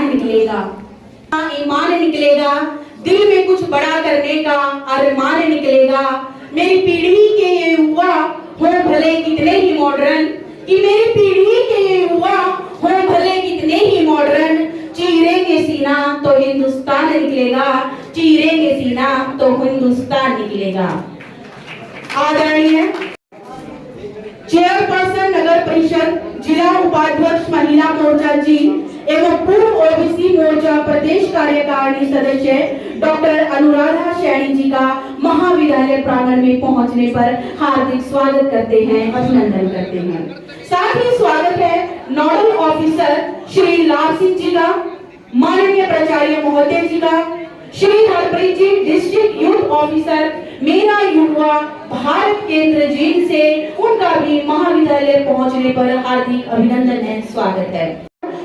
ईमान निकलेगा। ईमान निकलेगा, दिल में कुछ बड़ा करने का अरमान निकलेगा। मेरी पीढ़ी के ये युवा हो भले कितने ही मॉडर्न, कि मेरी पीढ़ी के ये युवा हो भले कितने ही मॉडर्न, चीरेंगे सीना तो हिंदुस्तान निकलेगा, चीरेंगे सीना तो हिंदुस्तान निकलेगा। आदरणीय चेयरपर्सन नगर परिषद, जिला उपाध्यक्ष महिला मोर्चा जी एवं पूर्व ओबीसी मोर्चा प्रदेश कार्यकारिणी सदस्य डॉक्टर अनुराधा सैनी जी का महाविद्यालय प्रांगण में पहुंचने पर हार्दिक स्वागत करते हैं, अभिनंदन करते हैं। साथ ही स्वागत है नोडल ऑफिसर श्री लाभ सिंह जी का, माननीय प्राचार्य महोदय जी का, श्री हरप्रीत जी डिस्ट्रिक्ट यूथ ऑफिसर मेरा युवा भारत केंद्र जेल से, उनका भी महाविद्यालय पहुंचने पर हार्दिक अभिनंदन है, स्वागत है।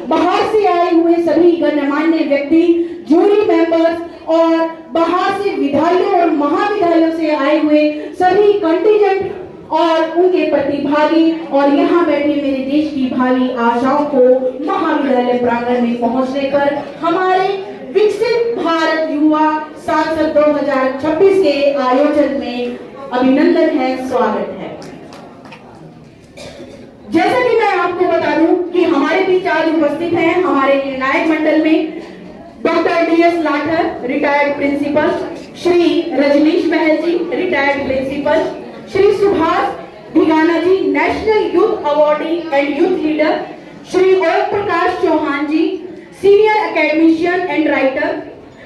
बाहर से आए हुए सभी गणमान्य व्यक्ति, जूरी मेंबर्स और बाहर से विद्यालयों और महाविद्यालयों से आए हुए सभी कंटीजेंट और उनके प्रतिभागी और यहाँ बैठे मेरे देश की भावी आशाओं को महाविद्यालय प्रांगण में पहुंचने पर हमारे विकसित भारत युवा सांसद 2026 के आयोजन में अभिनंदन है, स्वागत है। जैसा कि मैं आपको बता दूं कि हमारे बीच आज उपस्थित हैं हमारे निर्णायक मंडल में doctor DS Lathar retired principal, Shri Rajneesh Mahal ji retired principal, Shri Subhash Bhigana ji national youth awardee and youth leader, Shri Om Prakash Chauhan ji senior academician and writer,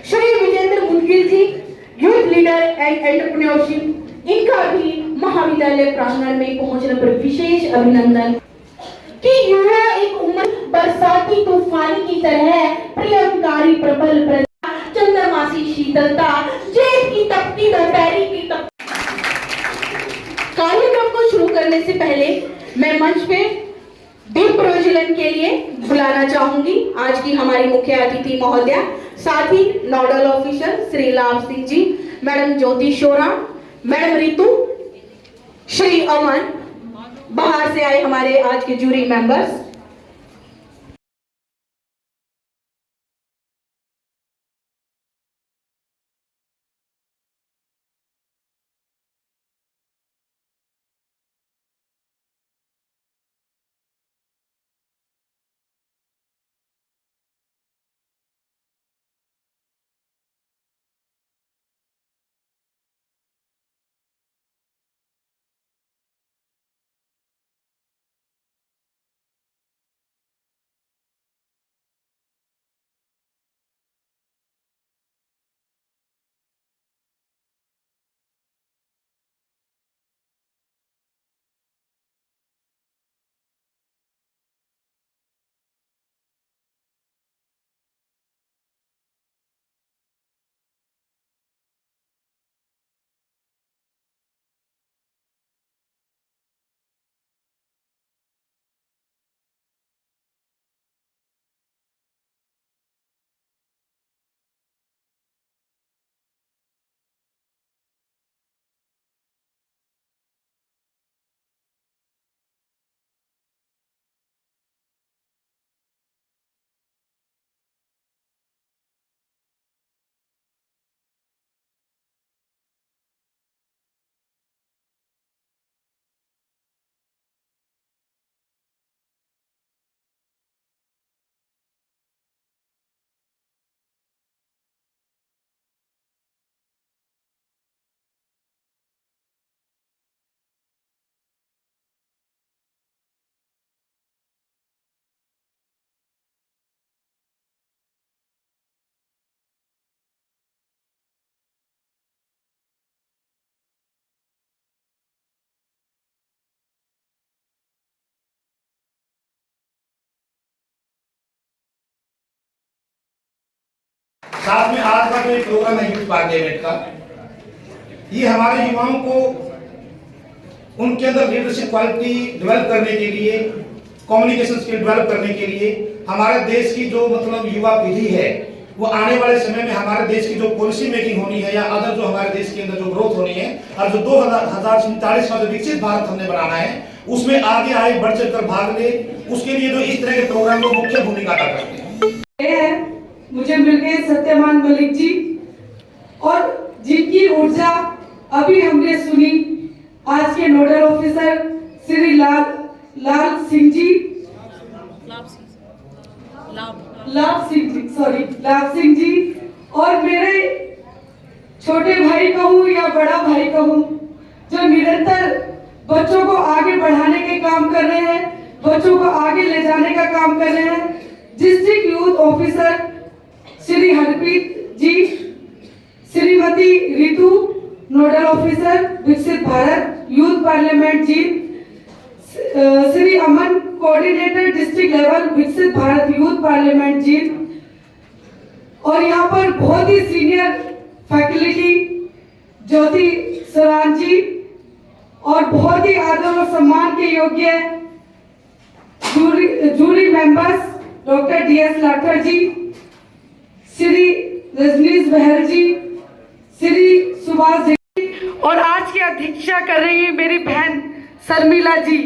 Shri Vijender Mudgil ji youth leader and entrepreneurship, इनका भी महाविद्यालय प्रांगण में पहुंचने पर विशेष अभिनंदन। कि युवा एक उम्र बरसाती तूफानी की तरह प्रियंकारी प्रबल चंद्रमासी शीतलता, जेठ की तपती दोपहरी की कार्यक्रम को शुरू करने से पहले मैं मंच पे दीप प्रज्वलन के लिए बुलाना चाहूंगी आज की हमारी मुख्य अतिथि महोदया, साथ ही नोडल ऑफिसर श्री लाभ सिंह जी, मैडम ज्योति शोरा, मैडम रितु, श्री अमन, बाहर से आए हमारे आज के जूरी मेंबर्स। साथ में आज का जो एक प्रोग्राम है यूथ पार्लियामेंट का, ये हमारे युवाओं को उनके अंदर लीडरशिप क्वालिटी डेवलप करने के लिए, कम्युनिकेशन स्किल डेवलप करने के लिए, हमारे देश की जो मतलब युवा पीढ़ी है वो आने वाले समय में हमारे देश की जो पॉलिसी मेकिंग होनी है या अदर जो हमारे देश के अंदर जो ग्रोथ होनी है और जो 2047 का जो विकसित भारत हमने बनाना है उसमें आगे आए बढ़ चढ़ कर भाग ले, उसके लिए जो इस तरह के प्रोग्राम को मुख्य भूमिका अदा करते हैं। मुझे मिल गए सत्यमान मलिक जी, और जिनकी ऊर्जा अभी हमने सुनी आज के नोडल ऑफिसर श्री लाभ सिंह जी, और मेरे छोटे भाई कहूँ या बड़ा भाई कहूँ, जो निरंतर बच्चों को आगे बढ़ाने के काम कर रहे हैं, बच्चों को आगे ले जाने का काम कर रहे हैं। District youth officer Shri Harpreet ji, Shrimati Ritu, nodal officer Viksit Bharat youth parliament ji, Shri Aman, coordinator district level Viksit Bharat youth parliament जी, और यहाँ पर बहुत ही सीनियर फैकल्टी ज्योति सरान जी, और बहुत ही आदर और सम्मान के योग्य jury members doctor DS Lathar ji, Shri Rajneesh Bahal ji, Shri Subhash ji, और आज की अध्यक्षता कर रही है मेरी बहन शर्मिला जी,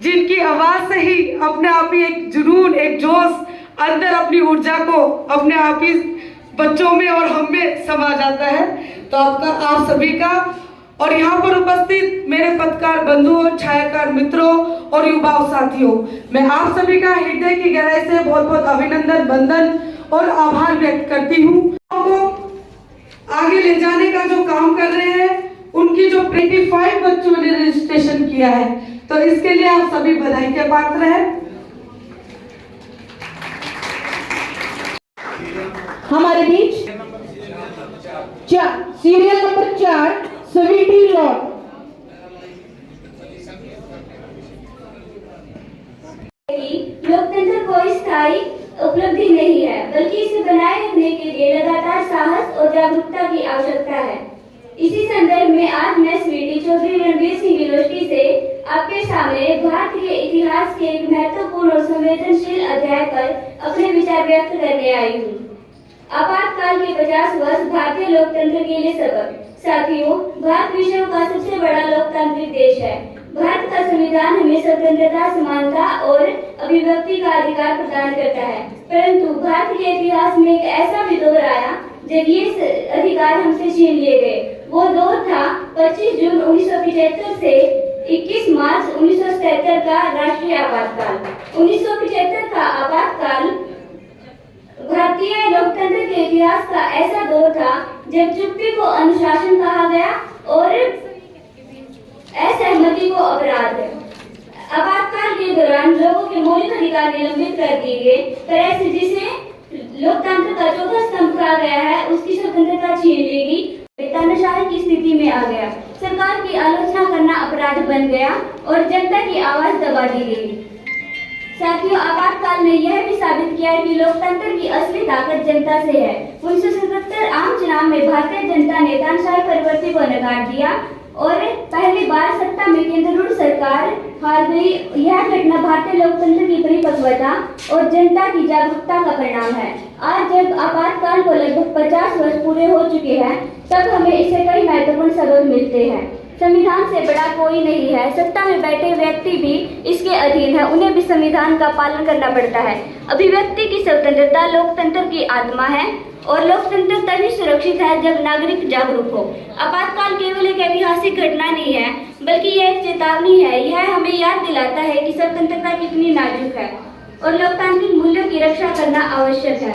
जिनकी आवाज से ही अपने आप ही एक जुनून, एक जोश अंदर अपनी ऊर्जा को अपने आप ही बच्चों में और हम में समा जाता है। तो आपका, आप सभी का और यहाँ पर उपस्थित मेरे पत्रकार बंधुओं, छायाकार मित्रों और युवा साथियों, मैं आप सभी का हृदय की गहराई से बहुत बहुत अभिनंदन, वंदन और आभार व्यक्त करती हूँ। आगे ले जाने का जो काम कर रहे हैं, उनकी जो 25 बच्चों ने रजिस्ट्रेशन किया है, तो इसके लिए आप सभी बधाई के पात्र हैं। हमारे बीच सीरियल नंबर 4 स्वीटी लॉर्ड। लोकतंत्र कोई स्थायी उपलब्धि नहीं है, बल्कि इसे बनाए रखने के लिए लगातार साहस और जागरूकता की आवश्यकता है। इसी संदर्भ में आज मैं स्वीटी चौधरी रणवीर सिंह यूनिवर्सिटी से आपके सामने भारत के इतिहास के एक महत्वपूर्ण और संवेदनशील अध्याय पर अपने विचार व्यक्त करने आई हूँ। आपातकाल के 50 वर्ष भारतीय लोकतंत्र के लिए सबक। साथियों, भारत विश्व का सबसे बड़ा लोकतांत्रिक देश है। भारत का संविधान हमें स्वतंत्रता, समानता और अभिव्यक्ति का अधिकार प्रदान करता है, परंतु भारत के इतिहास में एक ऐसा भी दौर आया जब ये अधिकार हमसे छीन लिए गए। वो दौर था 25 जून 1975 से 21 मार्च 1977 का राष्ट्रीय आपातकाल। 1975 का आपातकाल भारतीय लोकतंत्र के इतिहास का ऐसा दौर था जब चुप्पी को अनुशासन कहा गया और असहमति को अपराध। आपातकाल के दौरान लोगों के मौलिक अधिकार निलंबित कर दिए गए, तरह से जिसे लोकतंत्र का चौथा स्तंभ कहा गया है, उसकी स्वतंत्रता छीन ली गई, तानाशाही की स्थिति में आ गया, सरकार की आलोचना करना अपराध बन गया और जनता की आवाज दबा दी गई। साथियों, आपातकाल ने यह भी साबित किया है कि लोकतंत्र की असली ताकत जनता से है। 1977 आम चुनाव में भारतीय जनता ने तानाशाही परिवर्तन को नकार दिया और पहली बार सत्ता में केंद्रारूढ़ सरकार हार गई। यह घटना भारतीय लोकतंत्र की परिपक्वता और जनता की जागरूकता का परिणाम है। आज जब आपातकाल को लगभग 50 वर्ष पूरे हो चुके हैं, तब हमें इससे कई महत्वपूर्ण सबक मिलते हैं। संविधान से बड़ा कोई नहीं है, सत्ता में बैठे व्यक्ति भी इसके अधीन है, उन्हें भी संविधान का पालन करना पड़ता है। अभिव्यक्ति की स्वतंत्रता लोकतंत्र की आत्मा है और लोकतंत्र तभी सुरक्षित है जब नागरिक जागरूक हो। आपातकाल केवल एक ऐतिहासिक घटना नहीं है, बल्कि यह एक चेतावनी है। यह हमें याद दिलाता है कि स्वतंत्रता कितनी नाजुक है और लोकतांत्रिक मूल्यों की रक्षा करना आवश्यक है।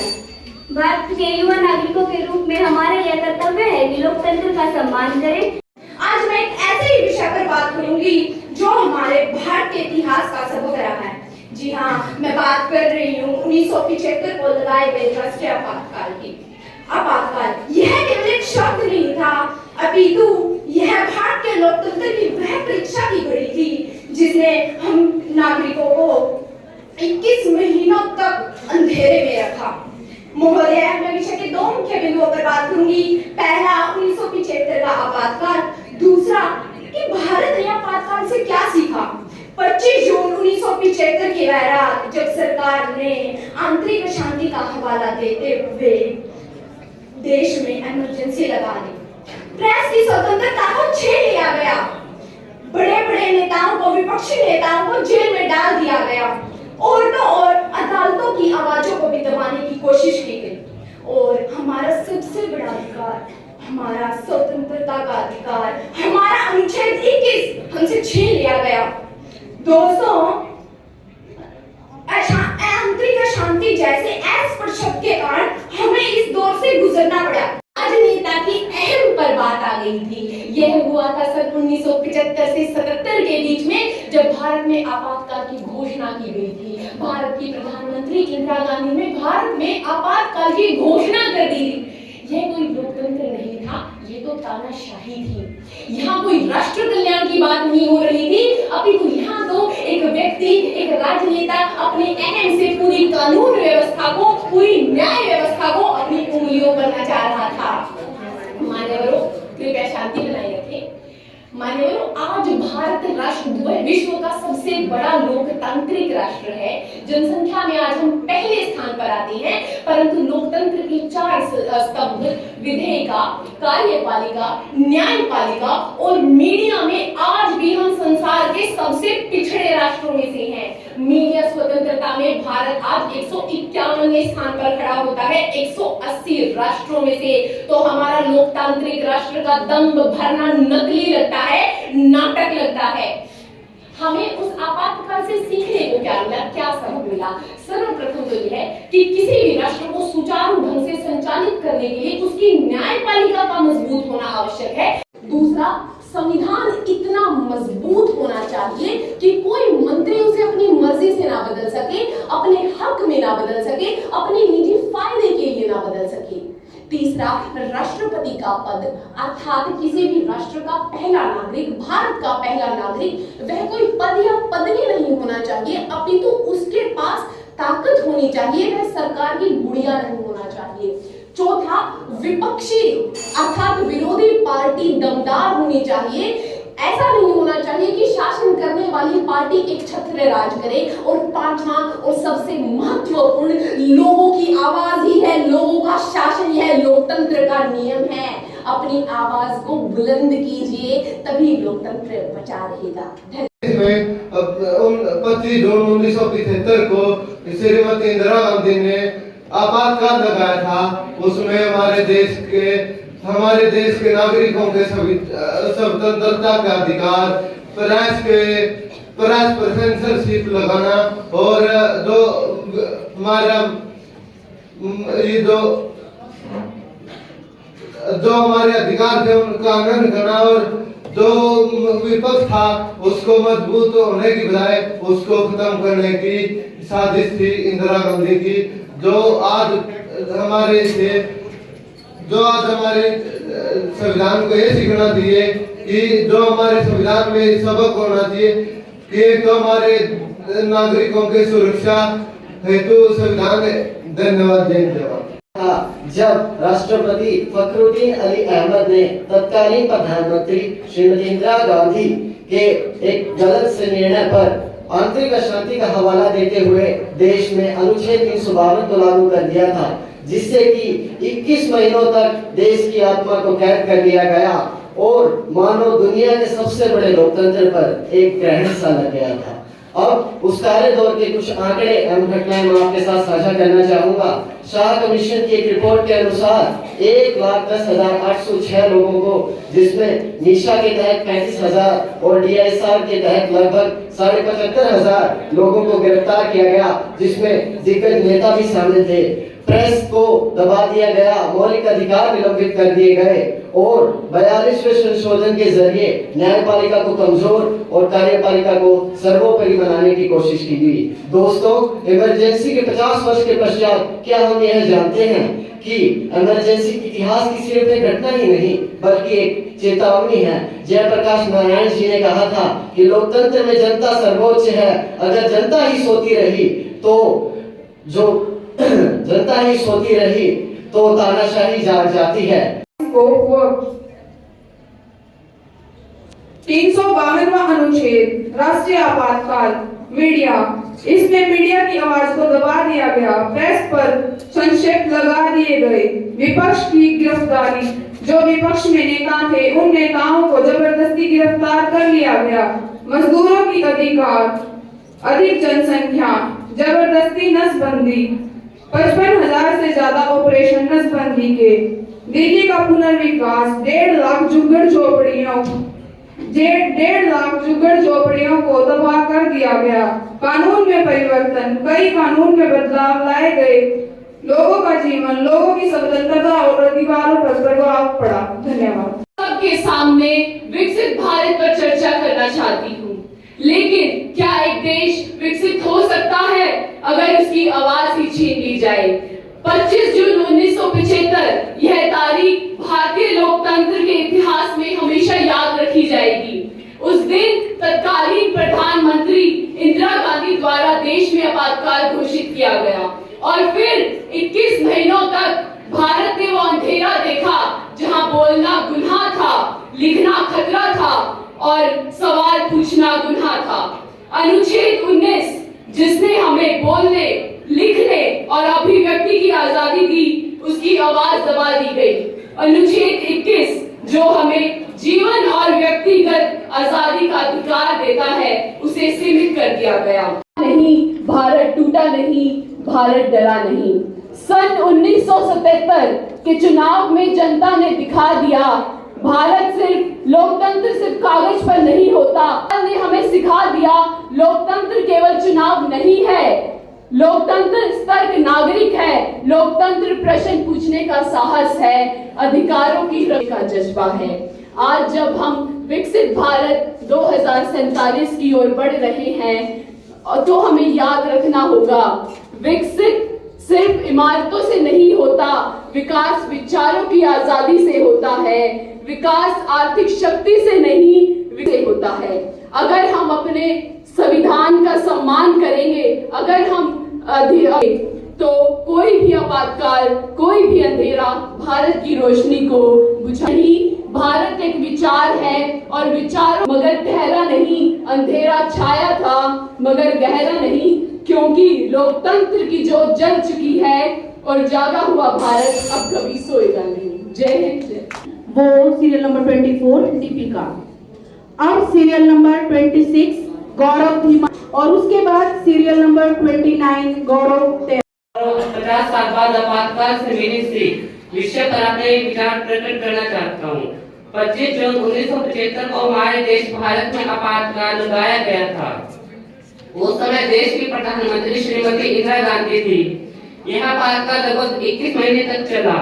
भारत के युवा नागरिकों के रूप में हमारा यह कर्तव्य है कि लोकतंत्र का सम्मान करें। आज मैं एक ऐसे ही विषय पर बात करूंगी जो हमारे भारत के इतिहास का सबक रहा है। जी हाँ, मैं बात कर रही हूँ 1975 को लगाए गए राष्ट्रीय आपातकाल की। आपातकाल यह केवल एक शब्द नहीं था, अपितु यह भारत के लोकतंत्र की वह परीक्षा की घड़ी थी जिसने हम नागरिकों को 21 महीनों तक अंधेरे में रखा। महोदय, मैं विषय के 2 मुख्य बिंदुओं पर बात करूंगी। पहला 1975 का आपातकाल, दूसरा कि भारत ने आपातकाल से क्या सीखा। 25 जून 1975 की वह रात जब सरकार ने आंतरिक अशांति का हवाला देते हुए देश में इमरजेंसी लगा दी, प्रेस की स्वतंत्रता को छीन लिया गया, बड़े बड़े नेताओं को, विपक्षी नेताओं को जेल में डाल दिया गया, औरतों और अदालतों की आवाजों को भी दबाने की कोशिश की गई। जैसे अस्पष्ट शब्द के कारण हमें इस दौर से गुजरना पड़ा। राजनेता की अहम पर बात आ गई थी। यह हुआ था सन 1975 से 77 के बीच में, जब भारत में आपातकाल की घोषणा की गई थी। भारत की प्रधानमंत्री इंदिरा गांधी ने भारत में आपातकाल की घोषणा कर दी थी। यह कोई लोकतंत्र नहीं था, ये तो तानाशाही थी। यहाँ कोई राष्ट्र कल्याण की बात नहीं हो रही थी, अपितु यहाँ तो एक व्यक्ति, एक राजनेता अपने अहम से पूरी कानून व्यवस्था को, पूरी न्याय व्यवस्था को अपनी उंगलियों पर नचा रहा था। मान्यवरों, कृपया शांति बनाए रखें। मान्यवरों, आज भारत राष्ट्र विश्व का सबसे बड़ा लोकतांत्रिक राष्ट्र है। जनसंख्या में आज हम पहले स्थान पर आते हैं, परंतु लोकतंत्र के 4 स्तंभ विधेयिका, कार्यपालिका, न्यायपालिका और मीडिया में आज भी हम संसार के सबसे पिछड़े राष्ट्रों में से हैं। मीडिया स्वतंत्रता में भारत आज 151वें स्थान पर खड़ा होता है 180 राष्ट्रों में से। तो हमारा लोकतांत्रिक राष्ट्र का दम्भ भरना नकली लगता है, नाटक लगता है। हमें उस आपातकाल से सीखने को क्या मिला, क्या सबक मिला? सर्वप्रथम तो यह है कि किसी भी राष्ट्र को सुचारू ढंग से संचालित करने के लिए उसकी न्यायपालिका का मजबूत होना आवश्यक है। दूसरा, संविधान इतना मजबूत होना चाहिए कि कोई मंत्री उसे अपनी मर्जी से ना बदल सके, अपने हक में ना बदल सके, अपने निजी फायदे के लिए ना बदल सके। तीसरा, राष्ट्रपति का पद अर्थात किसी भी राष्ट्र का पहला नागरिक, भारत का पहला नागरिक, वह कोई पद या पदवी नहीं होना चाहिए, अपितु उसके पास ताकत होनी चाहिए, वह सरकार की गुड़िया नहीं होना चाहिए। चौथा, विपक्षी अर्थात विरोधी पार्टी दमदार होनी चाहिए। ऐसा नहीं होना चाहिए कि शासन करने वाली पार्टी एक छत्र राज करे। और पांचवा और सबसे महत्वपूर्ण, लोगों की आवाज ही है, लोगों का शासन है, लोकतंत्र का नियम है। अपनी आवाज को बुलंद कीजिए, तभी लोकतंत्र बचा रहेगा। इसमें 25 जून 1975 को श्रीमती इंदिरा गांधी ने आपातकाल लगाया था। उसमें हमारे देश के नागरिकों के स्वतंत्रता का अधिकार, प्रेस पर सेंसरशिप लगाना और जो हमारा ये जो हमारे अधिकार थे उनका आनंद करना, और जो विपक्ष था उसको मजबूत होने की बजाय उसको खत्म करने की साजिश थी इंदिरा गांधी की। जो आज हमारे संविधान को ये सीखना चाहिए कि जो हमारे संविधान में सबक होना चाहिए कि तो हमारे नागरिकों की सुरक्षा हेतु संविधान। धन्यवाद। जय जवान। जब राष्ट्रपति फखरुद्दीन अली अहमद ने तत्कालीन प्रधानमंत्री श्रीमती इंदिरा गांधी के एक गलत से निर्णय पर आंतरिक अशांति का हवाला देते हुए देश में अनुच्छेद 352 को लागू कर दिया था, जिससे कि 21 महीनों तक देश की आत्मा को कैद कर दिया गया और मानो दुनिया के सबसे बड़े लोकतंत्र पर एक ग्रहण सा लग गया था। अब उस कार्य दौर के कुछ आंकड़े एवं घटनाएं मैं आपके साथ साझा करना चाहूंगा। शाह कमीशन की एक रिपोर्ट के अनुसार 1,10,806 लोगों को, जिसमें निशा के तहत 35,000 और DSR के तहत लगभग 75,500 लोगों को गिरफ्तार किया गया, जिसमें दिग्गज नेता भी शामिल थे। प्रेस को दबा दिया गया, मौलिक अधिकार निलंबित कर दिए गए और 42वें संशोधन के जरिए न्यायपालिका को कमजोर और कार्यपालिका को सर्वोपरि बनाने की कोशिश की गई। दोस्तों, इमरजेंसी के 50 वर्ष के पश्चात क्या हम यह जानते हैं कि इमरजेंसी इतिहास की सिर्फ एक घटना ही नहीं बल्कि एक चेतावनी है। जयप्रकाश नारायण जी ने कहा था कि लोकतंत्र में जनता सर्वोच्च है। अगर जनता ही सोती रही तो तानाशाही जाग जाती है। 352वां अनुच्छेद राष्ट्रीय आपातकाल, मीडिया, इसमें मीडिया की आवाज को दबा दिया गया, प्रेस पर संक्षेप लगा दिए गए, विपक्ष की गिरफ्तारी, जो विपक्ष में नेता थे उन नेताओं को जबरदस्ती गिरफ्तार कर लिया गया, मजदूरों की अधिकार, अधिक जनसंख्या, जबरदस्ती नसबंदी, 55,000 से ज्यादा ऑपरेशन नसबंदी के, दिल्ली का पुनर्विकास, 1.5 लाख झुग्गड़ झोपड़ियों 1.5 लाख जुगड़ झोपड़ियों को तबाह कर दिया गया। कानून में परिवर्तन, कई कानून में बदलाव लाए गए। लोगों का जीवन, लोगों की स्वतंत्रता और अधिकारों पर प्रभाव पड़ा। धन्यवाद। सबके सामने विकसित भारत पर चर्चा करना चाहती हूँ, लेकिन क्या एक देश विकसित हो सकता है अगर उसकी आवाज ही छीन ली जाए? 25 जून 1975 यह तारीख भारतीय लोकतंत्र के इतिहास में हमेशा याद रखी जाएगी। उस दिन तत्कालीन प्रधानमंत्री इंदिरा गांधी द्वारा देश में आपातकाल घोषित किया गया और फिर 21 महीनों तक भारत ने वो अंधेरा देखा जहां बोलना गुनाह था, लिखना खतरा था और सवाल पूछना गुनाह था। अनुच्छेद 19 जिसने हमें बोलने, लिखने और अभिव्यक्ति की आजादी दी, उसकी आवाज दबा दी गई। अनुच्छेद 21 जो हमें जीवन और व्यक्तिगत आजादी का अधिकार देता है, उसे सीमित कर दिया गया। नहीं, भारत टूटा नहीं, भारत डरा नहीं। सन 1977 के चुनाव में जनता ने दिखा दिया भारत सिर्फ लोकतंत्र सिर्फ कागज पर नहीं होता। ने हमें सिखा दिया लोकतंत्र केवल चुनाव नहीं है, लोकतंत्र सतर्क नागरिक है, लोकतंत्र प्रश्न पूछने का साहस है, अधिकारों की रक्षा का जज्बा है। आज जब हम विकसित भारत 2047 की ओर बढ़ रहे हैं तो हमें याद रखना होगा, विकसित सिर्फ इमारतों से नहीं होता, विकास विचारों की आजादी से होता है, विकास आर्थिक शक्ति से नहीं से होता है। अगर हम अपने संविधान का सम्मान करेंगे, अगर हम तो कोई भी आपातकाल, कोई भी अंधेरा भारत की रोशनी को बुझा नहीं। भारत एक विचार है और विचारों मगर गहरा नहीं, अंधेरा छाया था मगर गहरा नहीं, क्योंकि लोकतंत्र की जोत जल चुकी है और जागा हुआ भारत अब कभी सोएगा नहीं। जय हिंद, जय। वो सीरियल नंबर 24 दीपिका। अब सीरियल नंबर 26 गौरव धीमा और उसके बाद सीरियल नंबर 29 गौरव 50 साल बाद आपातकाल से मिली सीख विषय पर अपने विचार प्रकट करना चाहता हूँ। 25 जून 1975 को हमारे देश भारत में आपातकाल लगाया गया था। उस समय देश की प्रधानमंत्री श्रीमती इंदिरा गांधी थी। यह आपातकाल लगभग 21 महीने तक चला।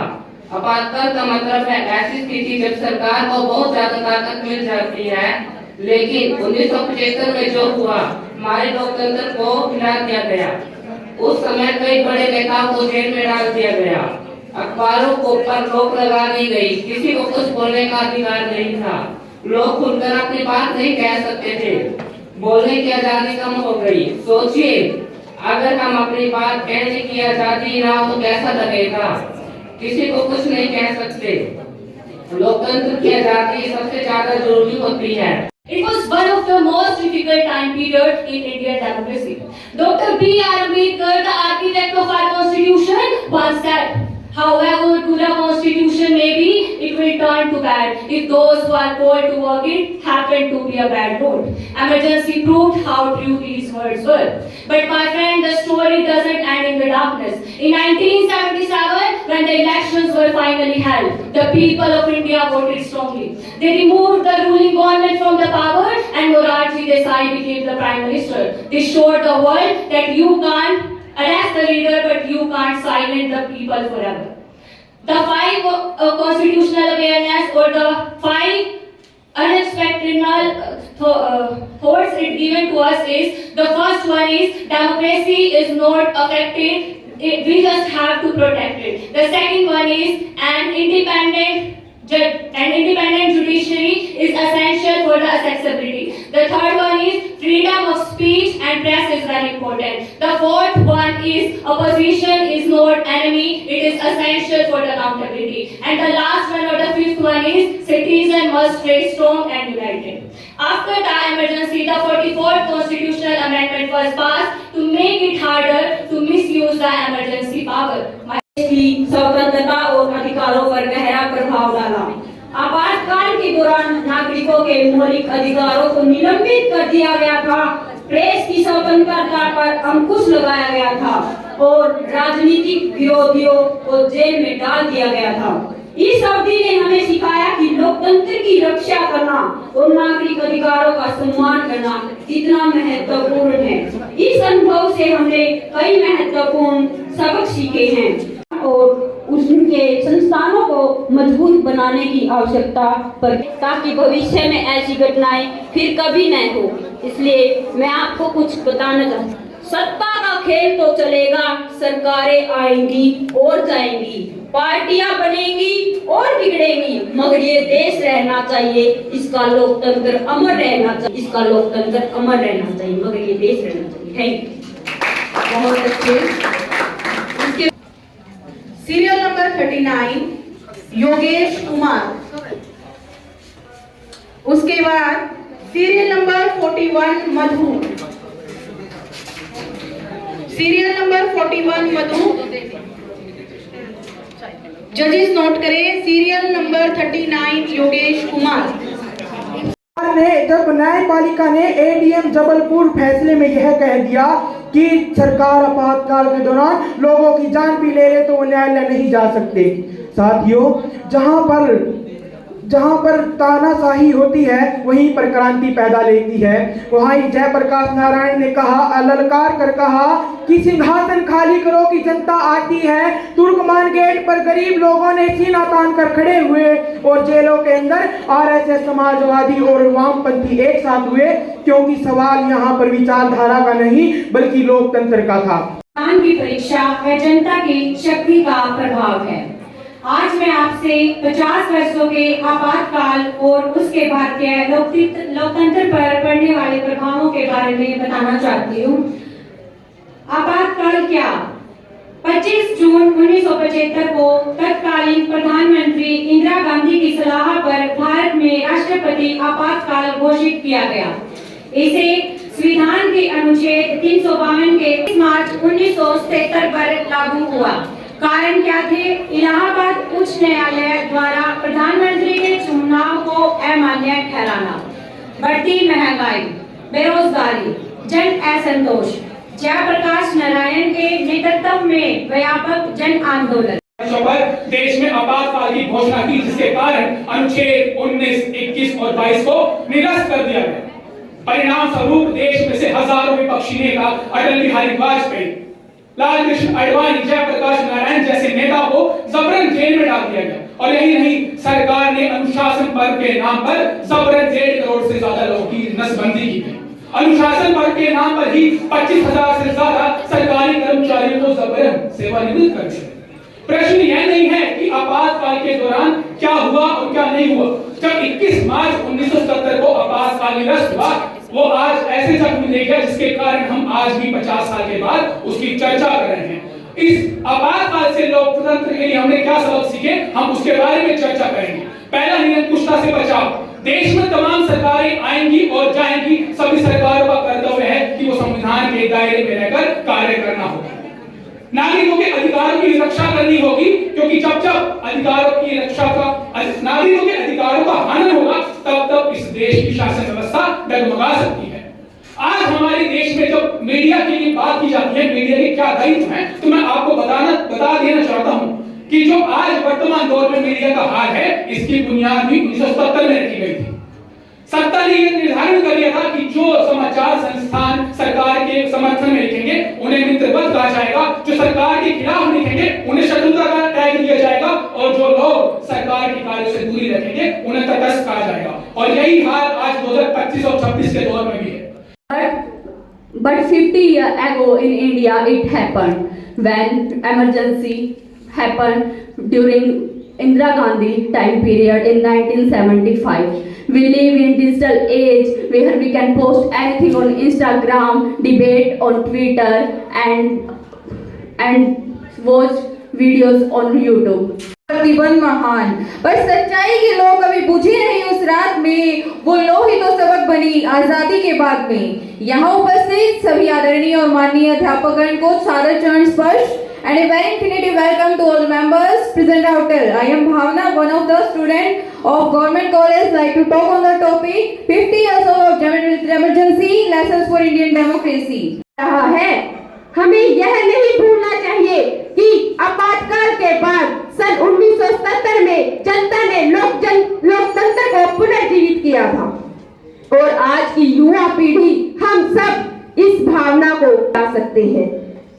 आपातकाल का मतलब है ऐसी स्थिति जब सरकार को बहुत ज्यादा ताकत मिल जाती है, लेकिन 1975 में जो हुआ, हमारे लोकतंत्र को हिला दिया गया। उस समय कई बड़े नेताओं को जेल में डाल दिया गया, अखबारों को पर रोक लगा दी गई, किसी को कुछ बोलने का अधिकार नहीं था, लोग खुलकर अपनी बात नहीं कह सकते थे, बोलने की आजादी कम हो गई। सोचिए, अगर हम अपनी बात कहने की आजादी ना हो तो कैसा लगेगा? किसी को कुछ नहीं कह सकते। लोकतंत्र की आजादी सबसे ज्यादा जरूरी होती है। It was one of the most difficult time periods in Indian democracy. Dr. B.R. Ambedkar, the architect of our constitution, once said, however good a constitution may be, it will turn to bad if those who are called to work it happen to be a bad note. Emergency proved how true these words were. But my friend, the story doesn't end in the darkness. In 1977, when the elections were finally held, the people of India voted strongly. They removed the ruling government from the power and Morarji Desai became the Prime Minister. They showed the world that you can't arrest the leader but you can't silence the people forever. The 5 constitutional awareness or the 5 unexpected thoughts it given to us is, the first one is democracy is not affected, we just have to protect it. The second one is an independent judiciary is essential for the accessibility. The third one is freedom of speech and press is very important. The fourth one is opposition is not enemy, it is essential for the accountability. And the last one or the fifth one is citizen must stay strong and united. After the emergency, the 44th constitutional amendment was passed to make it harder to misuse the emergency power. की स्वतंत्रता और अधिकारों पर गहरा प्रभाव डाला। आपातकाल के दौरान नागरिकों के मौलिक अधिकारों को निलंबित कर दिया गया था, प्रेस की स्वतंत्रता पर अंकुश लगाया गया था और राजनीतिक विरोधियों को जेल में डाल दिया गया था। इस अवधि ने हमें सिखाया कि लोकतंत्र की रक्षा करना और नागरिक अधिकारों का सम्मान करना कितना महत्वपूर्ण है। इस अनुभव से हमने कई महत्वपूर्ण सबक सीखे हैं और उनके संस्थानों को मजबूत बनाने की आवश्यकता पर, ताकि भविष्य में ऐसी घटनाएं फिर कभी न हो। इसलिए मैं आपको कुछ बताना चाहती हूँ। सत्ता का खेल तो चलेगा, सरकारें आएंगी और जाएंगी, पार्टियां बनेंगी और बिगड़ेंगी, मगर ये देश रहना चाहिए, इसका लोकतंत्र अमर रहना चाहिए, इसका लोकतंत्र अमर रहना चाहिए, मगर ये देश रहना चाहिए। Thank you. बहुत अच्छे। Serial number 39 Yogesh Kumar. उसके बाद सीरियल नंबर 41 मधु। सीरियल नंबर 41 मधु। जजेस नोट करें, सीरियल नंबर 39 योगेश कुमार। जब न्यायपालिका ने एडीएम जबलपुर फैसले में यह कह दिया कि सरकार आपातकाल के दौरान लोगों की जान भी ले ले तो वो न्यायालय नहीं जा सकते। साथियों, जहां पर तानाशाही होती है वहीं पर क्रांति पैदा लेती है। वहीं जयप्रकाश नारायण ने कहा, ललकार कर कहा कि सिंहासन खाली करो कि जनता आती है। तुर्कमान गेट पर गरीब लोगों ने सीना तान कर खड़े हुए और जेलों के अंदर आरएसएस, समाजवादी और वामपंथी एक साथ हुए, क्योंकि सवाल यहाँ पर विचारधारा का नहीं बल्कि लोकतंत्र का था। की परीक्षा व जनता की शक्ति का प्रभाव है। आज मैं आपसे 50 वर्षों के आपातकाल और उसके भारतीय लोकतंत्र पर पड़ने वाले प्रभावों के बारे में बताना चाहती हूँ। आपातकाल क्या? 25 जून 1975 को तत्कालीन प्रधानमंत्री इंदिरा गांधी की सलाह पर भारत में राष्ट्रपति आपातकाल घोषित किया गया। इसे संविधान के अनुच्छेद 352 के 30 मार्च 1977 पर लागू हुआ। कारण क्या थे? इलाहाबाद उच्च न्यायालय द्वारा प्रधानमंत्री के चुनाव को अमान्य ठहराना, बढ़ती महंगाई, बेरोजगारी, जन असंतोष, जयप्रकाश नारायण के नेतृत्व में व्यापक जन आंदोलन पर देश में आपातकाल की घोषणा की, जिसके कारण अनुच्छेद 19, 21 और 22 को निरस्त कर दिया गया। परिणाम स्वरूप देश में से हजारों विपक्षी नेता, अटल बिहारी वाजपेयी, लाल कृष्ण आडवाणी, जयप्रकाश नारायण जैसे नेता को जबरन जेल में डाल दिया गया। और यही नहीं, सरकार ने अनुशासन पर्व के नाम पर जबरन 1.5 करोड़ से ज्यादा लोगों की नसबंदी की गई। अनुशासन पर्व के नाम पर ही 25,000 से ज्यादा सरकारी कर्मचारियों को जबरन सेवानिवृत्त कर दिया। प्रश्न यह नहीं है कि आपातकाल के दौरान क्या हुआ और क्या नहीं हुआ। जब 21 मार्च 1970 को आपातकाल निरस्त हुआ, वो आज ऐसे जख्म दे गया जिसके कारण हम आज भी 50 साल के बाद उसकी चर्चा कर रहे हैं। इस आपातकाल से लोकतंत्र के लिए हमने क्या सबक सीखे, हम उसके बारे में चर्चा करेंगे। पहला, निरंकुशता से बचाव। देश में तमाम सरकारें आएंगी और जाएंगी, सभी सरकारों का कर्तव्य है कि वो संविधान के दायरे में रहकर कार्य करना होगा। नागरिकों के अधिकारों की रक्षा करनी होगी, क्योंकि जब जब अधिकारों की रक्षा का, नागरिकों के अधिकारों का हनन होगा, तब तब इस देश की शासन व्यवस्था डगमगा सकती है। आज हमारे देश में जब मीडिया की बात की जाती है, मीडिया के क्या दायित्व हैं, तो मैं आपको बता देना चाहता हूं कि जो आज वर्तमान दौर में मीडिया का हाल है, इसकी बुनियाद भी 1970 में रखी गई थी। सत्ता ने यह निर्धारण कर लिया था कि जो समाचार संस्थान सरकार के समर्थन में लिखेंगे उन्हें मित्रवत कहा जाएगा, जो सरकार के खिलाफ लिखेंगे उन्हें शत्रुता का टैग दिया जाएगा, और जो लोग सरकार के कार्यों से दूरी रखेंगे उन्हें तटस्थ कहा जाएगा। और यही हाल आज 2025 और 26 के दौर में भी है। But 50 years ago in India it happened when emergency happened during Indira Gandhi time period in 1975. We live in digital age where we can post anything on Instagram, debate on Twitter, and watch videos on YouTube. प्रतिबंध महान, पर सच्चाई के लोग कभी बुझी नहीं उस रात में, वो लो ही तो सबक बनी आजादी के बाद में। यहाँ उपस्थित सभी आदरणीय और माननीय अध्यापकगण को सादर चरण स्पर्श and a very infinitive welcome to all the members present out here. I am Bhavna, one of the student of Government College, like to talk on the topic 50 years of emergency lessons for Indian democracy. रहा है, हमें यह नहीं भूलना चाहिए कि आपातकाल के बाद सन 1970 में सकते हैं।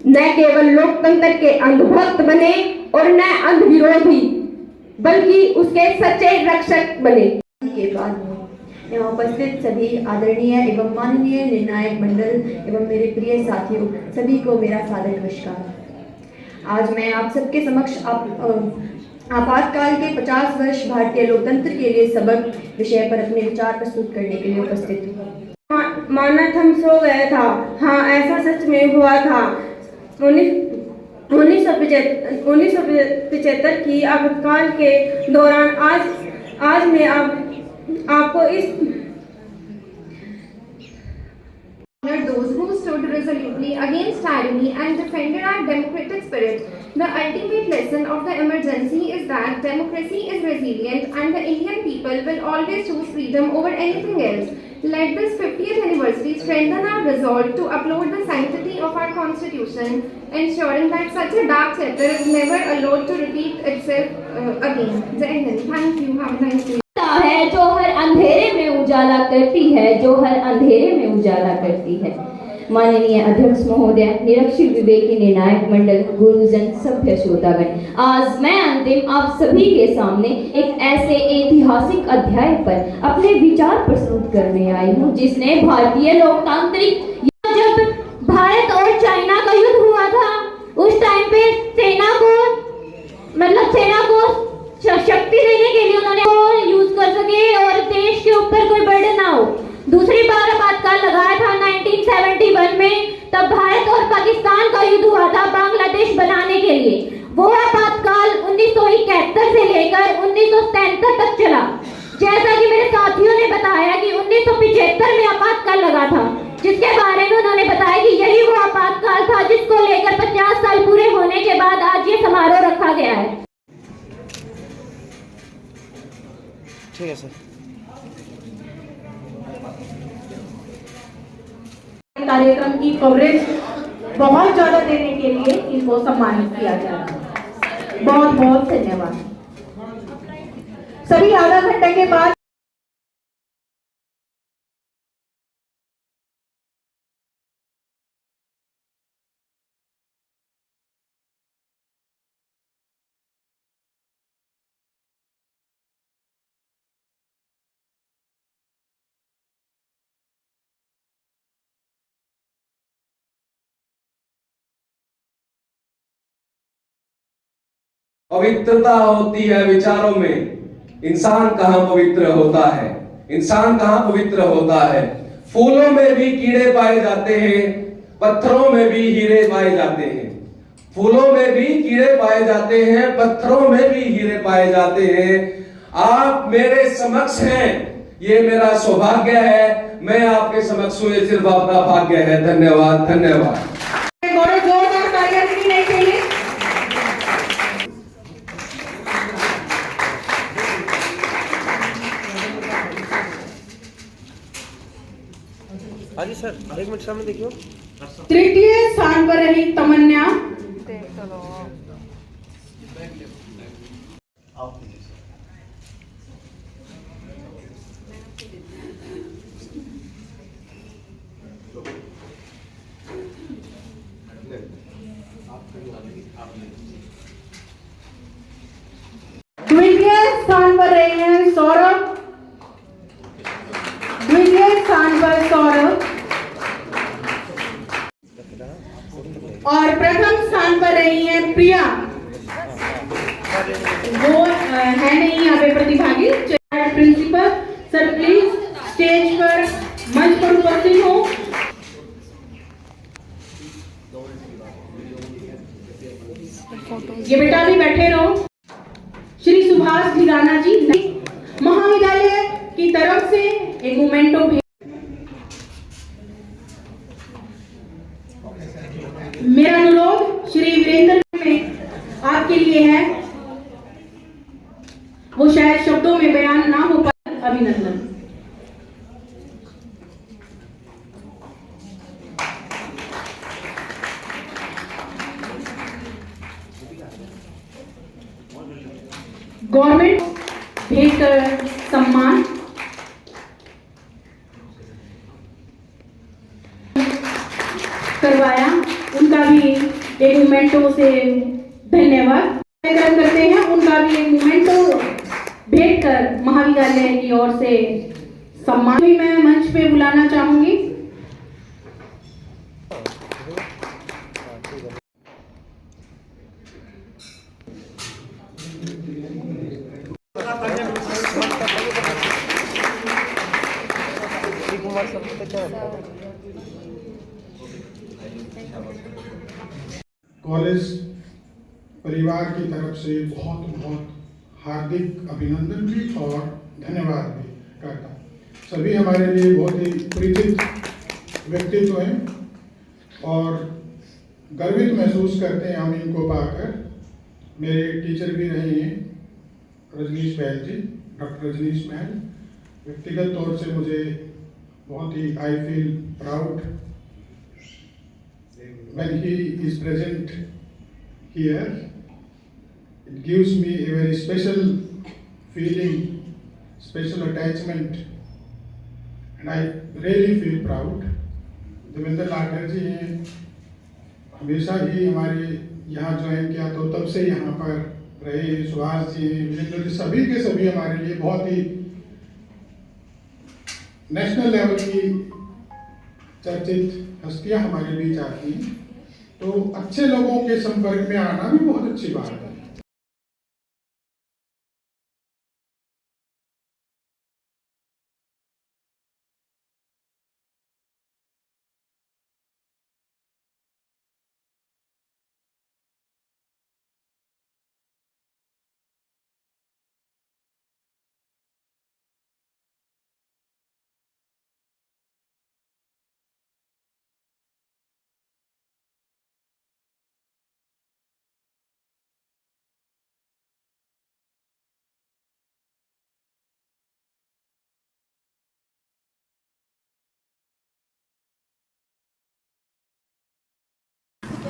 न केवल लोकतंत्र के अंधभक्त बने और न अंधविरोधी, बल्कि उसके सच्चे रक्षक बने। के बाद यहाँ उपस्थित सभी आदरणीय एवं माननीय निर्णायक मंडल एवं मेरे प्रिय साथियों, सभी को मेरा सादर नमस्कार। आज मैं आप सबके समक्ष आपातकाल के 50 वर्ष भारतीय लोकतंत्र के लिए सबक विषय पर अपने विचार प्रस्तुत करने के लिए उपस्थित हूँ। माना हम सो गया था, हाँ ऐसा सच में हुआ था। 1975 की आपातकाल के दौरान आज मैं आपको इस those who stood resolutely against tyranny and defended our democratic spirit. The ultimate lesson of the emergency is that democracy is resilient and the Indian people will always choose freedom over anything else. Let this 50th anniversary strengthen our resolve to uphold the sanctity of our constitution, ensuring that such a dark chapter is never allowed to repeat itself again. Jai Hind. Thank you. Have a nice day. है जो हर अंधेरे में उजाला करती है, जो हर अंधेरे में उजाला करती है। माननीय अध्यक्ष महोदय, निरक्षर विवेकी निर्णायक मंडल, गुरुजन, सभ्य श्रोतागण, आज मैं अंतिम आप सभी के सामने एक ऐसे ऐतिहासिक अध्याय पर अपने विचार प्रस्तुत करने आई हूँ जिसने भारतीय लोकतांत्रिक, जब भारत और चाइना का युद्ध हुआ था उस टाइम पे सेना को शक्ति देने के लिए उन्होंने यूज कर सके और देश के ऊपर कोई बर्डन ना हो। दूसरी बार आपातकाल लगाया था 1971 में, तब भारत और पाकिस्तान का युद्ध हुआ था बांग्लादेश बनाने के लिए। वो आपातकाल 1971 से लेकर 1973 तक चला। जैसा कि मेरे साथियों ने बताया कि 1975 में आपातकाल लगा था, जिसके बारे में उन्होंने बताया कि यही वो आपातकाल था जिसको लेकर 50 साल पूरे होने के बाद आज ये समारोह रखा गया है। ठीक है सर। कार्यक्रम की कवरेज बहुत ज्यादा देने के लिए इनको सम्मानित किया जा रहा है। बहुत बहुत धन्यवाद। सभी आधा घंटे के बाद पवित्रता होती है विचारों में, इंसान कहाँ पवित्र होता है, इंसान कहाँ पवित्र होता है। फूलों में भी कीड़े पाए जाते हैं, पत्थरों में भी हीरे पाए जाते हैं। फूलों में भी कीड़े पाए जाते हैं, पत्थरों में भी हीरे पाए जाते हैं। आप मेरे समक्ष हैं, ये मेरा सौभाग्य है। मैं आपके समक्ष हूँ, ये सिर्फ आपका भाग्य है। धन्यवाद, धन्यवाद। जोरदार तालियां नहीं चाहिए। हाँ जी सर, एक मिनट सामने देखियो। तृतीय स्थान पर रही तमन्ना, द्वितीय स्थान पर रहे हैं सौरभ, द्वितीय स्थान पर सौरभ और प्रथम स्थान पर रही हैं प्रिया। वो है नहीं यहाँ पे प्रतिभागी। प्रिंसिपल सर प्लीज स्टेज पर मंच पर उपस्थित हो। ये बेटा भी बैठे रहो। श्री सुभाष भिगाना जी महाविद्यालय की तरफ से एक मोमेंटो भी। मेरा अनुरोध श्री वीरेंद्र में आपके लिए है, वो शायद शब्दों में बयान ना हो पाए। अभिनंदन। गवर्नमेंट भेंट कर सम्मान करवाया एक मोमेंटो से धन्यवाद करते हैं। उनका भी एक मोमेंटो भेंट कर महाविद्यालय की ओर से सम्मान भी मैं मंच पे बुलाना चाहूंगी। कॉलेज परिवार की तरफ से बहुत बहुत हार्दिक अभिनंदन भी और धन्यवाद भी करता हूँ। सभी हमारे लिए बहुत ही परिचित व्यक्तित्व हैं और गर्वित महसूस करते हैं हम इनको पाकर। मेरे टीचर भी रहे हैं रजनीश महल जी, डॉक्टर रजनीश महल। व्यक्तिगत तौर से मुझे बहुत ही I feel proud when he is present here. It gives me a very special feeling, special attachment, and I really feel proud. Devender Lathar ji हैं, हमेशा ही हमारे यहाँ ज्वाइन किया तो तब से यहाँ पर रहे। सुभाष जी हैं, विजेंद्र जी, सभी के सभी हमारे लिए बहुत ही नेशनल लेवल की चर्चित हस्तियाँ हमारे बीच आती हैं, तो अच्छे लोगों के संपर्क में आना भी बहुत अच्छी बात है।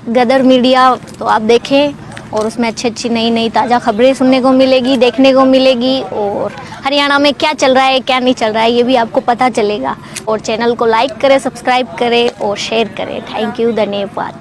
गदर मीडिया तो आप देखें और उसमें अच्छी अच्छी नई नई ताज़ा खबरें सुनने को मिलेगी, देखने को मिलेगी, और हरियाणा में क्या चल रहा है क्या नहीं चल रहा है ये भी आपको पता चलेगा। और चैनल को लाइक करें, सब्सक्राइब करें और शेयर करें। थैंक यू, धन्यवाद।